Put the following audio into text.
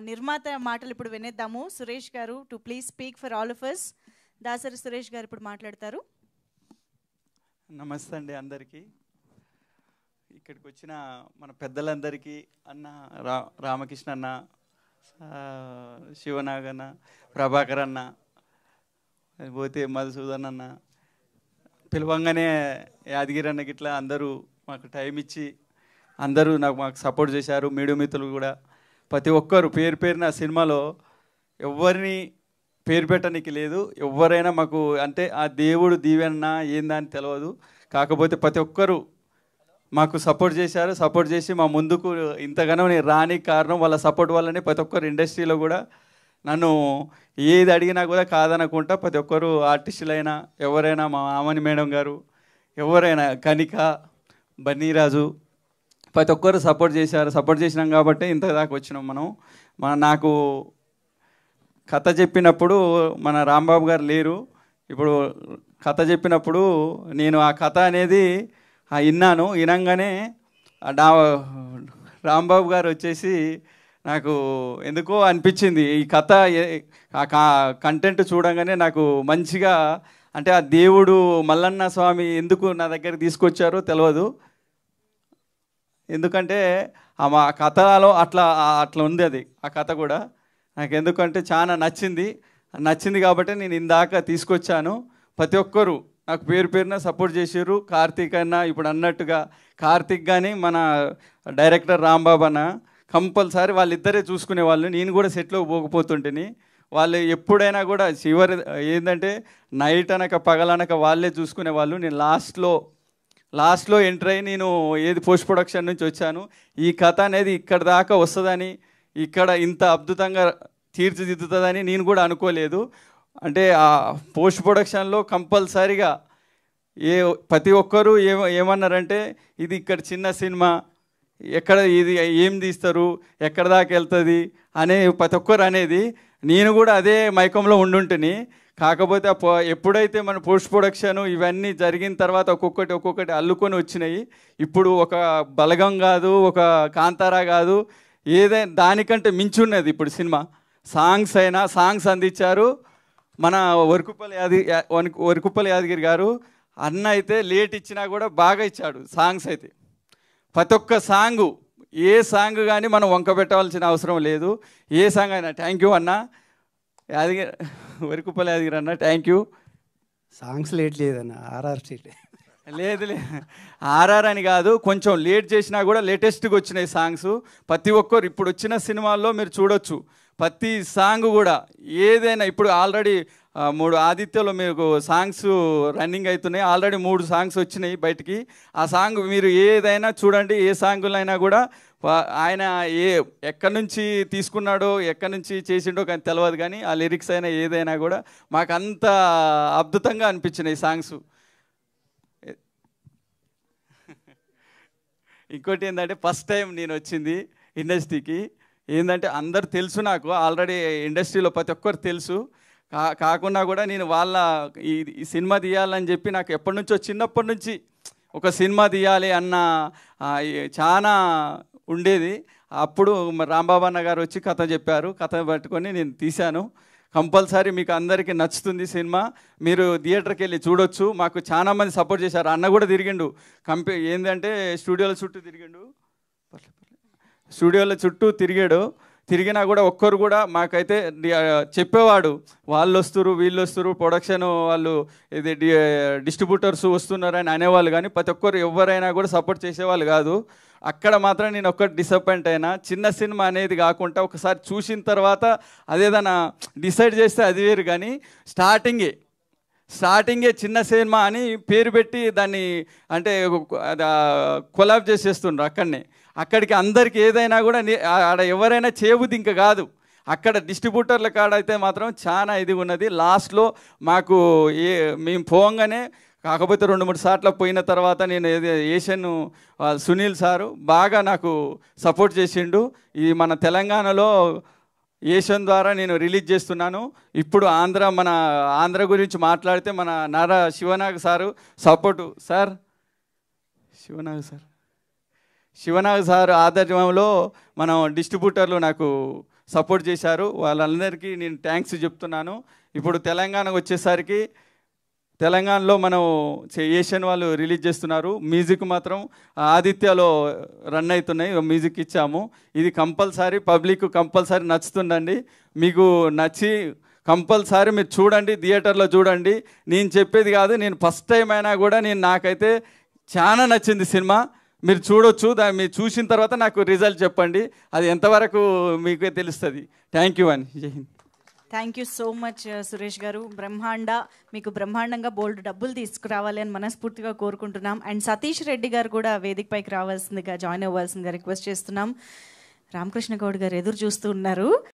నిర్మాత మాటలు ఇప్పుడు వినేద్దాము. సురేష్ గారు to please speak for all of us. Dasari Suresh గారు ఇప్పుడు మాట్లాడతారు. నమస్తే అండి అందరికీ. ఇక్కడికి వచ్చిన మన పెద్దలందరికీ, అన్న రామకృష్ణ అన్న, శివనాగన్న, ప్రభాకర్ అన్న, పోతే మధుసూదన్ అన్న, పిలవంగానే యాదగిరి అన్నకి ఇట్లా అందరూ మాకు టైం ఇచ్చి అందరూ మాకు సపోర్ట్ చేశారు. మీడియా మిత్రులు కూడా ప్రతి ఒక్కరు పేరు పేరున సినిమాలో ఎవరిని పేరు పెట్టడానికి లేదు. ఎవరైనా మాకు అంటే ఆ దేవుడు దీవెన ఏందా అని తెలియదు. కాకపోతే ప్రతి ఒక్కరు మాకు సపోర్ట్ చేశారు. సపోర్ట్ చేసి మా ముందుకు ఇంతగానో నేను రానికి కారణం వాళ్ళ సపోర్ట్ వల్లనే. ప్రతి ఒక్కరు ఇండస్ట్రీలో కూడా నన్ను ఏది అడిగినా కూడా కాదనకుండా ప్రతి ఒక్కరు ఆర్టిస్టులైనా ఎవరైనా, మా ఆమని మేడం గారు, ఎవరైనా కనిక, బన్నీరాజు, ప్రతి ఒక్కరు సపోర్ట్ చేశారు. సపోర్ట్ చేసినాం కాబట్టి ఇంత దాకా వచ్చినాం మనం. నాకు కథ చెప్పినప్పుడు మన రాంబాబు గారు లేరు. ఇప్పుడు కథ చెప్పినప్పుడు నేను ఆ కథ అనేది విన్నాను. వినంగానే రాంబాబు గారు వచ్చేసి నాకు ఎందుకో అనిపించింది. ఈ కథ కంటెంట్ చూడంగానే నాకు మంచిగా, అంటే ఆ దేవుడు మల్లన్న స్వామి ఎందుకు నా దగ్గర తీసుకొచ్చారో తెలియదు. ఎందుకంటే మా కథలో అట్లా ఉంది. అది ఆ కథ కూడా నాకు ఎందుకంటే చాలా నచ్చింది కాబట్టి నేను ఇందాక తీసుకొచ్చాను. ప్రతి ఒక్కరు నాకు పేరు పేరున సపోర్ట్ చేసారు. కార్తీక్ అన్న ఇప్పుడు అన్నట్టుగా, కార్తీక్ కానీ మన డైరెక్టర్ రాంబాబు అన్న కంపల్సరీ వాళ్ళిద్దరే చూసుకునేవాళ్ళు. నేను కూడా సెట్లో పోకపోతుంటేని వాళ్ళు ఎప్పుడైనా కూడా చివరి ఏంటంటే నైట్ అనక పగలనక వాళ్ళే చూసుకునేవాళ్ళు. నేను లాస్ట్లో ఎంటర్ అయ్యి నేను పోస్ట్ ప్రొడక్షన్ నుంచి వచ్చాను. ఈ కథ అనేది ఇక్కడ దాకా వస్తుందని, ఇక్కడ ఇంత అద్భుతంగా తీర్చిదిద్దుతుందని నేను కూడా అనుకోలేదు. అంటే ఆ పోస్ట్ ప్రొడక్షన్లో కంపల్సరీగా ప్రతి ఒక్కరూ ఏమన్నారంటే ఇది ఇక్కడ చిన్న సినిమా, ఎక్కడ ఇది ఏం తీస్తారు, ఎక్కడ దాకా వెళ్తుంది అనే ప్రతి ఒక్కరు అనేది. నేను కూడా అదే మైకంలో ఉండుంటుని. కాకపోతే ఎప్పుడైతే మన పోస్ట్ ప్రొడక్షన్ ఇవన్నీ జరిగిన తర్వాత ఒక్కొక్కటి అల్లుకొని వచ్చినాయి. ఇప్పుడు ఒక బలగం కాదు, ఒక కాంతారా కాదు, ఏదైనా దానికంటే మించున్నది ఇప్పుడు సినిమా. సాంగ్స్ అందించారు మన వరకుప్పల యాదగిరి గారు. అన్న అయితే లేట్ ఇచ్చినా కూడా బాగా ఇచ్చాడు. సాంగ్స్ అయితే ప్రతి ఒక్క ఏ సాంగ్ కానీ మనం వంక పెట్టవలసిన అవసరం లేదు. ఏ సాంగ్ అయినా. థ్యాంక్ యూ అన్న యాదగిరి, వరకుప్పల యాదగిరి అన్న, థ్యాంక్ యూ. సాంగ్స్ లేట్ లేదన్న, ఆర్ఆర్ స్టేట్ లేదు ఆర్ఆర్ అని కాదు, కొంచెం లేట్ చేసినా కూడా లేటెస్ట్గా వచ్చినాయి సాంగ్స్. ప్రతి ఒక్కరు ఇప్పుడు వచ్చిన సినిమాల్లో మీరు చూడొచ్చు. ప్రతి సాంగ్ కూడా ఏదైనా ఇప్పుడు ఆల్రెడీ 3 ఆదిత్యలో మీకు సాంగ్స్ రన్నింగ్ అవుతున్నాయి. ఆల్రెడీ 3 సాంగ్స్ వచ్చినాయి బయటికి. ఆ సాంగ్ మీరు ఏదైనా చూడండి. ఏ సాంగులు అయినా కూడా ఆయన ఎక్కడి నుంచి తీసుకున్నాడో, ఎక్కడి నుంచి చేసిండో కానీ తెలియదు, కానీ ఆ లిరిక్స్ అయినా ఏదైనా కూడా మాకు అంత అద్భుతంగా అనిపించినాయి సాంగ్స్. ఇంకోటి ఏంటంటే ఫస్ట్ టైం నేను వచ్చింది ఇండస్ట్రీకి. ఏంటంటే అందరు తెలుసు నాకు, ఆల్రెడీ ఇండస్ట్రీలో ప్రతి ఒక్కరు తెలుసు. కాకుండా కూడా నేను ఈ సినిమా తీయాలని చెప్పి నాకు చిన్నప్పటి నుంచి ఒక సినిమా తీయాలి అన్న చాలా ఉండేది. అప్పుడు రాంబాబు అన్న గారు వచ్చి కథ చెప్పారు. కథ పట్టుకొని నేను తీశాను. కంపల్సరీ మీకు అందరికీ నచ్చుతుంది సినిమా. మీరు థియేటర్కి వెళ్ళి చూడొచ్చు. మాకు చాలా మంది సపోర్ట్ చేశారు. అన్న కూడా తిరిగిండు. ఏంటంటే స్టూడియోల చుట్టూ తిరిగినా కూడా ఒక్కరు కూడా మాకైతే చెప్పేవాడు, వాళ్ళు వస్తురు, వీళ్ళు వస్తురు, ప్రొడక్షన్ వాళ్ళు ఇది డిస్ట్రిబ్యూటర్స్ వస్తున్నారని అనేవాళ్ళు. కానీ ప్రతి ఒక్కరు ఎవరైనా కూడా సపోర్ట్ చేసేవాళ్ళు కాదు. అక్కడ మాత్రం నేను ఒక్కటి డిసప్పాయింట్ అయినా. చిన్న సినిమా అనేది కాకుండా ఒకసారి చూసిన తర్వాత అదేదైనా డిసైడ్ చేస్తే అది వేరు, కానీ స్టార్టింగే చిన్న సినిమా అని పేరు పెట్టి దాన్ని అంటే కొలాబ్ చేసేస్తుండ్రు. అక్కడికి అందరికి ఏదైనా కూడా ఆడ ఎవరైనా చేయబుద్ధి ఇంకా కాదు. అక్కడ డిస్ట్రిబ్యూటర్ల కాడ అయితే మాత్రం చాలా ఇది ఉన్నది. లాస్ట్లో మాకు మేము పోగానే, కాకపోతే 2-3 సార్లు పోయిన తర్వాత నేను ఏషియన్ సునీల్ సారు బాగా నాకు సపోర్ట్ చేసిండు. ఈ మన తెలంగాణలో ఏషియన్ ద్వారా నేను రిలీజ్ చేస్తున్నాను. ఇప్పుడు మన ఆంధ్ర గురించి మాట్లాడితే మన Nara Sivanag sir support. Sivanag sir ఆధ్వర్యంలో మనం డిస్ట్రిబ్యూటర్లు నాకు సపోర్ట్ చేశారు. వాళ్ళందరికీ నేను థ్యాంక్స్ చెప్తున్నాను. ఇప్పుడు తెలంగాణకు వచ్చేసరికి తెలంగాణలో మనం ఏషియన్ వాళ్ళు రిలీజ్ చేస్తున్నారు. మ్యూజిక్ మాత్రం ఆదిత్యలో రన్ అవుతున్నాయి, మ్యూజిక్ ఇచ్చాము. ఇది కంపల్సరీ పబ్లిక్ కంపల్సరీ నచ్చుతుందండి. మీకు నచ్చి కంపల్సరీ మీరు చూడండి, థియేటర్లో చూడండి. నేను చెప్పేది కాదు, నేను ఫస్ట్ టైం అయినా కూడా నాకైతే చాలా నచ్చింది సినిమా. మీరు చూడొచ్చు, దాన్ని మీరు చూసిన తర్వాత నాకు రిజల్ట్ చెప్పండి, అది ఎంతవరకు మీకే తెలుస్తుంది. థ్యాంక్ యూ అని. జై Hind. Thank you so much Suresh గారు. మీకు బ్రహ్మాండంగా బోల్డ్ డబ్బులు తీసుకురావాలి అని మనస్ఫూర్తిగా కోరుకుంటున్నాం. అండ్ సతీష్ రెడ్డి గారు కూడా వేదికపైకి రావాల్సిందిగా, జాయిన్ అవ్వాల్సిందిగా రిక్వెస్ట్ చేస్తున్నాం. రామకృష్ణ గౌడ్ గారు ఎదురు చూస్తూ ఉన్నారు.